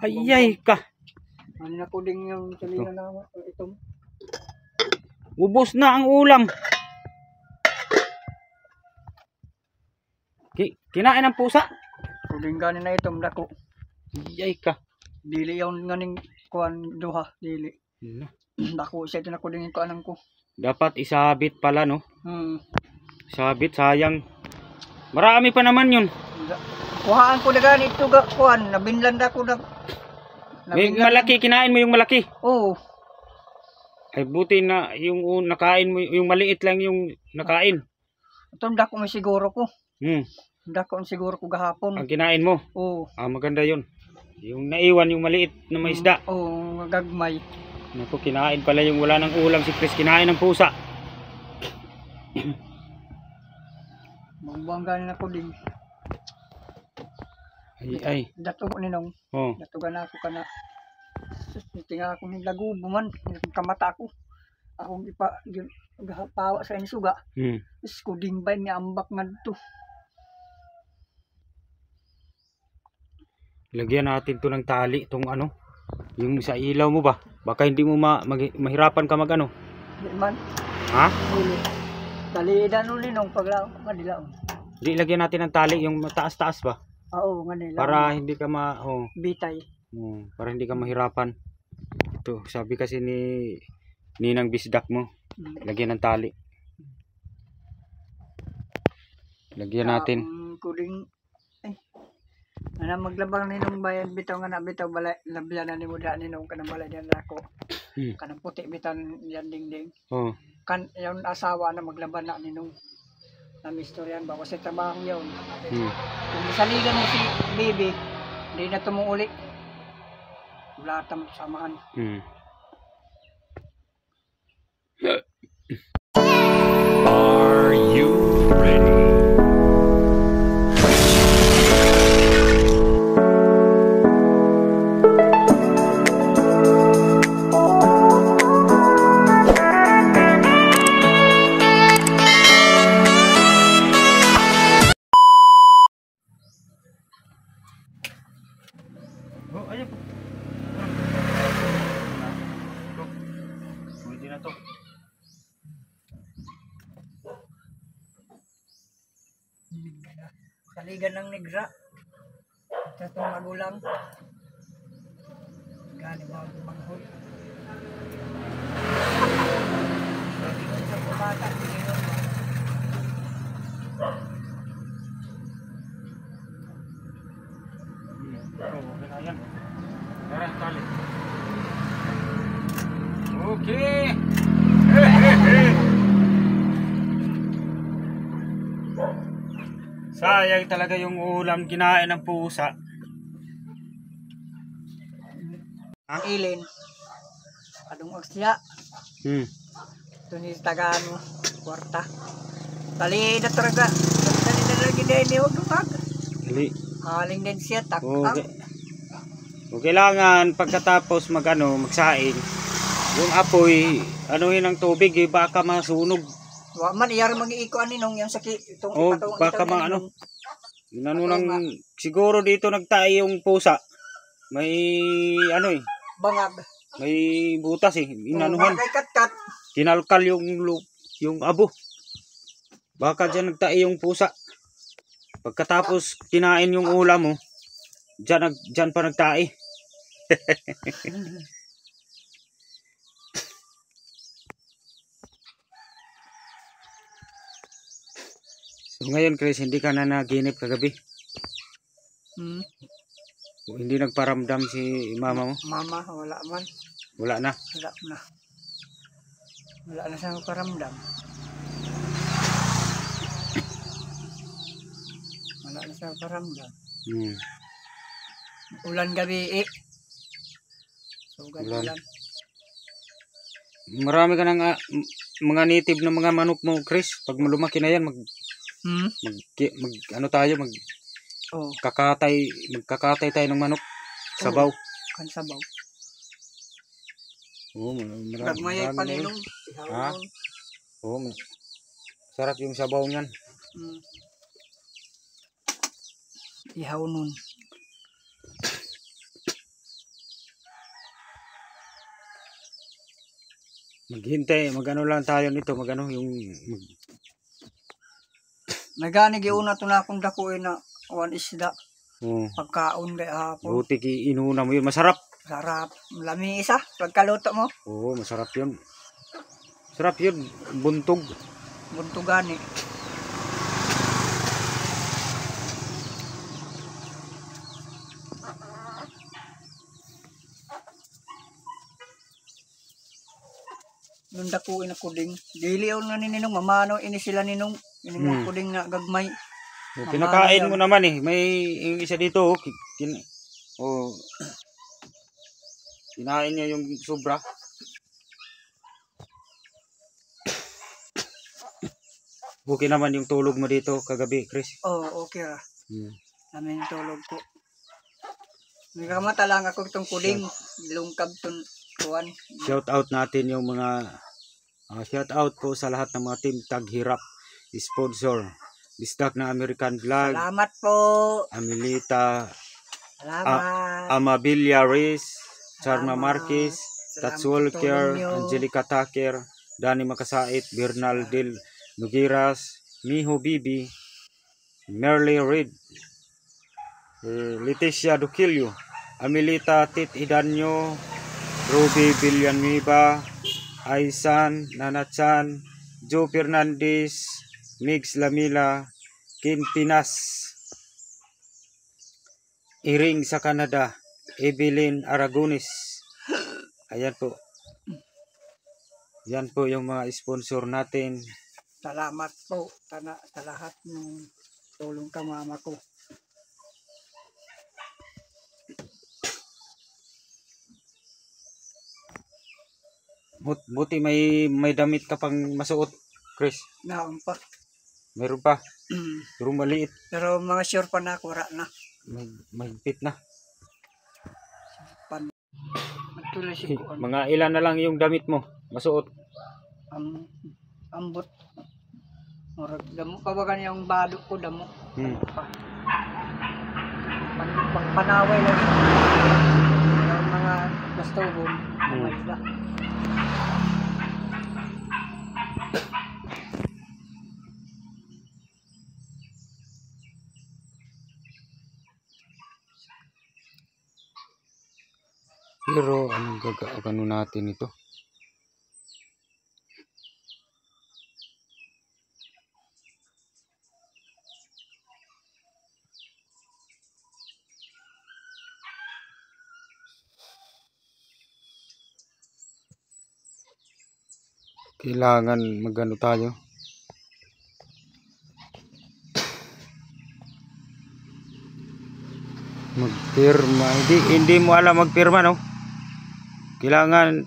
Ayay ka. Ano na po din yung tulingan na itong. Ubos na ang ulam. Kinain ng pusa. Puding ganin na itong dako. Ayay ka. Dili yung nganing kuan duha. Dili. Ano? Dako siya ito na kudingin ko anang ko. Dapat isabit pala, no? Sabit. Sayang. Marami pa naman yun. Kuhaan ko na ganit ito kuhan. Nabinland ako na. May malaki, kinain mo yung malaki. Oo. Ay buti na yung nakain mo, yung maliit lang yung nakain. Itong dako may siguro ko. Dako siguro ko gahapon. Ang kinain mo? Oo. Maganda yun. Yung naiwan yung maliit na may isda. Oo, gagmay. Naku, kinain pala yung wala ng ulam si Chris. Kinain ng pusa. Mambanggan ako din. Ay. Dato ko ninong. Datugan ako ka na. Tingnan ako ng lagubo man. Kamata ko. Akong ipapawa sa insuga. Tapos kuding ba niya ambak nga dito. Lagyan natin to ng tali. Itong ano. Yung sa ilaw mo ba? Baka hindi mo mahirapan ka mag ano. Di man. Ha? Talidan ulit nung paglaong kadilaong. Hindi, lagyan natin ng tali. Yung mataas-taas ba? Oo, ganun. Para hindi ka bitay. Para hindi ka mahirapan. Ito, sabi kasi ni Ninang Bisdak mo. Lagyan ng tali. Lagyan natin. Kuding ana maglabang ninong bayan bitaw nga na bitaw balay labyan na ni muda ninong kanang balay diyan ako. Kanang puti bitan yan dingding. Kan yon asawa na maglaban na ninong. Na mistoryan ba kasi trabaho yon. Kung isaligan mo si baby, hindi na tumuli. Wala tam samahan. Are you ready? Ayan po. Pwede na to. Saligan ng negra. Sa itong magulang. Gani mo ang panghul. Pwede ko sa kumata. Ayan. Tara, tali. Okay. Sayang talaga yung ulam kinain ng pusa. Ang ilin. Adong agsya. Ito ni Tagano. Kwarta. Tali na talaga. Tali na lagi din ni Udukag. Haling din siya. Takang. Kailangan pagkatapos magsaing. Yung apoy, anuhin ng tubig, baka masunog. Wa man iyar mag-iikuan ninong yung sakit itong baka siguro dito nagtae yung pusa. May bangag. May butas inanuhan. Kat-kat. Kinalkal yung abo. Baka diyan nagtae yung pusa. Pagkatapos kinain yung ulam mo, diyan pa nagtae. So ngayon Chris, hindi ka na naginip kagabi? Hindi nagparamdam si mama mo? Mama, wala man. Wala na? Wala na siyang paramdam. Wala na siyang paramdam. Ulan gabi ulan. Marami ka ng mga native na mga manok mo Chris. Pag lumaki na yan magkakatay tayo ng manok. Sabaw. Kan sabaw. Marami pa ninong. Sarap yung sabaw niyan. Ihaw nun. Maghintay, magano lang tayo nito, magano yung Nagani giuna to na akong dakuin na one isda. Pagkaon kay hapon. Buti inuna mo yun, masarap. Sarap. Lami isa pagkaluto mo. Oo, masarap yun. Sarap yun, buntog. Buntugani. Nung dakuin na kuding. Dili on nga ni ninong mamano ini sila ninong. Ini kuding na gagmay. Pinakain mo naman eh. May yung isa dito. Kinain niya yung sobra. Okay naman yung tulog mo dito kagabi, Chris. Oo, okay ra. Namin yung tulog ko. Nagkamata lang ako itong kuding. Lungkab itong kuwan. Shout out natin yung mga shout out po sa lahat ng mga team Taghirap sponsor. Bisdak na American Vlog. Salamat po. Amelita. Salamat. Amabilia Reyes. Charma Marquez. Salamat Tats Walker. Angelica Taker. Danny Makasait. Bernal Del Nugiras. Miho Bibi. Merly Reed. Leticia Duquilio. Amelita Tit Idanyo. Ruby Villanueva. Aisan Nanachan. Joe Fernandez. Migs Lamila. Kin Pinas. Iring sa Canada. Evelyn Aragones. Ayan po. Yan po yung mga sponsor natin. Salamat po sa lahat ng tulong ka mama ko. Buti may damit ka pang masuot, Chris. Naon pa. Meron pa. Pero maliit. Pero mga sure pa na ako, na. Mahigpit na. Magtuloy si Kuan. Mga ilan na lang yung damit mo masuot. Ambot. Murag damo pa ba yung bado ko damo. Panaway lang. Yung mga gastobon. May isda. Pero anong gagawin natin ito? Kailangan magano tayo. Magpirma. Hindi mo alam magpirma, no? Kailangan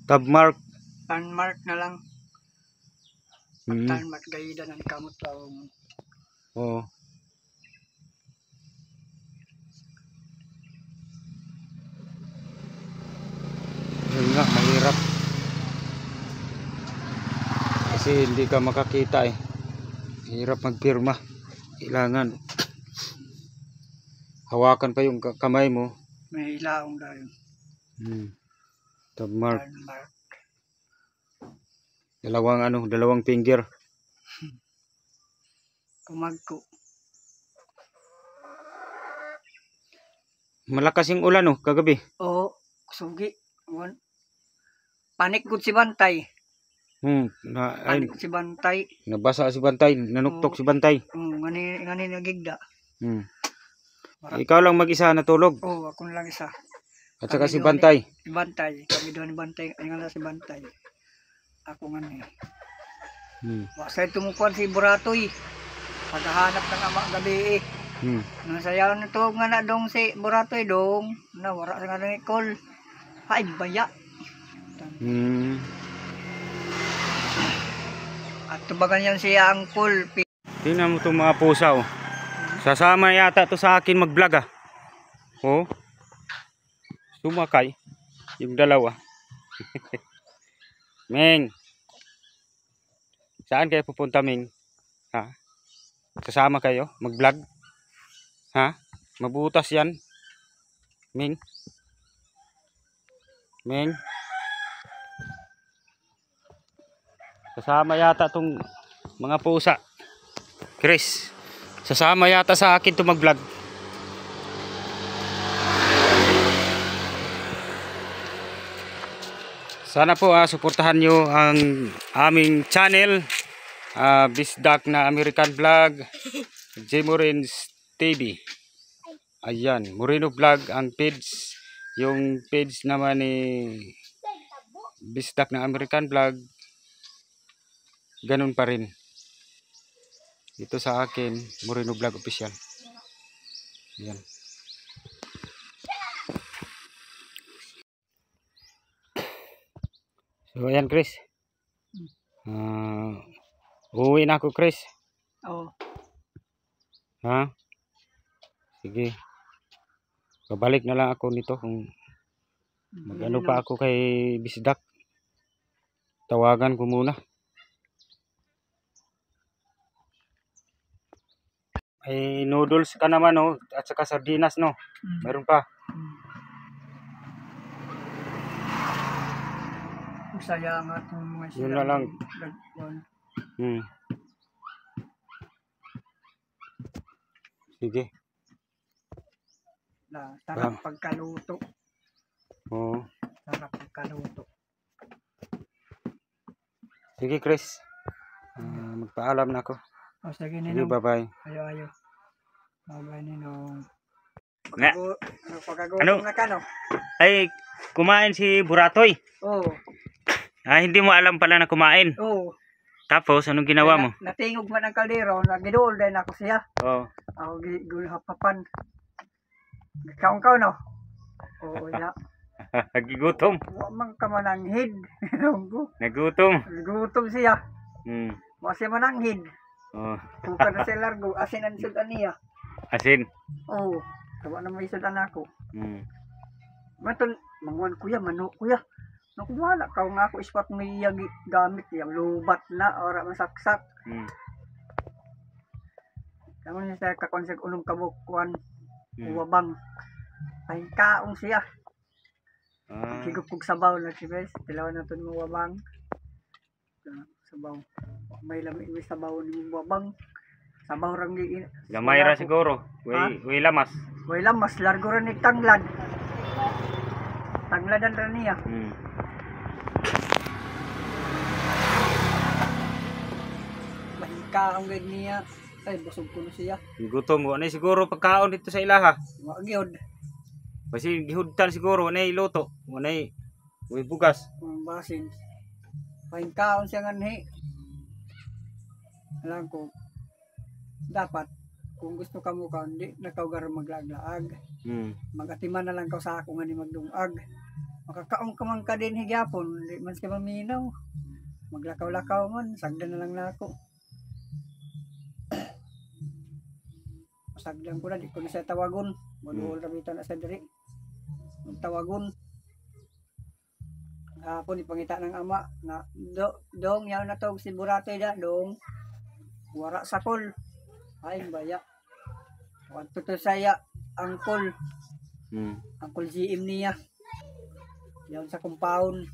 tabmark. Tanmark na lang. Tanmark gayda ng kamot tao mo. Oo. Yun nga, mahirap. Kasi hindi ka makakita eh. Hirap magpirma. Kailangan hawakan pa yung kamay mo. May ilaong dahil. Tabmark. Tanmark. Dalawang finger. Kumagko. Malakas yung ulan oh, kagabi. Oo, sugi. Panik gud si Bantay. Panik si Bantay. Nabasa si Bantay, nanuktok si Bantay. Ngani nagigda. Ikaw lang mag-isa natulog. Oo, ako lang isa. At saka si Bantay. Si Bantay, kami doon ni Bantay, nga si Bantay. Ako nga ni. Wasay tumukuan si Buratoy. Paghahanap ng ama gabi eh. Nasayaw na to nga na dong si Buratoy dong. Nawara nga ng call. Ay baya. At tubagan yan siya ang call. Tingnan mo itong mga pusa oh. Sasama yata to sa akin mag-vlog ah. Oh. Sumakay. Yung dalawa. Meng. Saan kayo pupunta, Meng? Ha? Sasama kayo mag-vlog? Ha? Mabutas yan. Meng. Meng. Sasama yata tong mga pusa. Chris, sasama yata sa akin to mag-vlog. Sana po suportahan nyo ang aming channel, Bisdak na American Vlog, J. Morins TV. Ayan, Moreno Vlog ang page. Yung page naman ni Bisdak na American Vlog, ganun pa rin. Ito sa akin, Moreno Vlog Official. Ayan. So ayan Chris. Uuwi na ako Chris. Oo. Ha? Sige. Babalik na lang ako nito kung mag-ano pa ako kay Bisdak. Tawagan ko muna. Ay noodles ka naman oh, at saka sardinas no. Meron pa. Sayang at mga Yun na lang. Sige. Sarap pagkaluto. Oo. Sarap pagkaluto. Sige Chris. Magpaalam na ako. O sige Sige, Ninong. bye-bye. Ayo. Bye-bye Ninong. Nga. Pagkagutom na ka no? Ay, kumain si Buratoy. Oo. Hindi mo alam pala na kumain. Oo. Tapos, anong ginawa mo? Natingog man ang kaldero, nagidool din ako siya. Oo. Ako gulahapapan. Kaon no? Oo, ya. Gigutom. Wamang ka mananghid. Nagutom. Gutom siya. Wa siya mananghid. Oh. Bukan na siya largo, asin ang sudan niya. Asin. Oo. Tawa na may sudan ako. Matol, mangwan kuya, manok kuya. Naku wala ka nga ako ispat may gamit yung lubat na ora masaksak. Kamu niya sa kakonseg unong kabukwan uwabang. Ay kaong siya. Higop kog sabaw na si Bes, tilawan na ton uwabang. Sabaw. May lami may sabaw ni uwabang. Sabaw rang gi. Gamay ra siguro. Way lamas. Way lamas largo ra ni tanglad. Tangladan ra niya. Kaong gid niya. Ay busog ko na siya. Gutom mo na siguro pagkaon dito sa ilaha. Wa gyud. Kasi gihudtan siguro na iluto. Wala way bugas. Basin. Pain kaon siya nganhi. Alam ko dapat kung gusto ka mo kaon di na kaw gar maglaglaag. Magatiman na lang ka sa ako nga ni magdungag. Makakaon ka man ka din higyapon, di man ka maminaw. Maglakaw-lakaw man, sagdan na lang nako. Sagdan ko na, di ko na siya tawagon. Manuhol na bito na sa diri. Tawagon. Hapon ipangita ng ama na dong yaw na tog si Buratoy da dong. Wara sa kol. Ay baya. Wanto to saya angkol. Angkol GM niya. Yaw sa compound.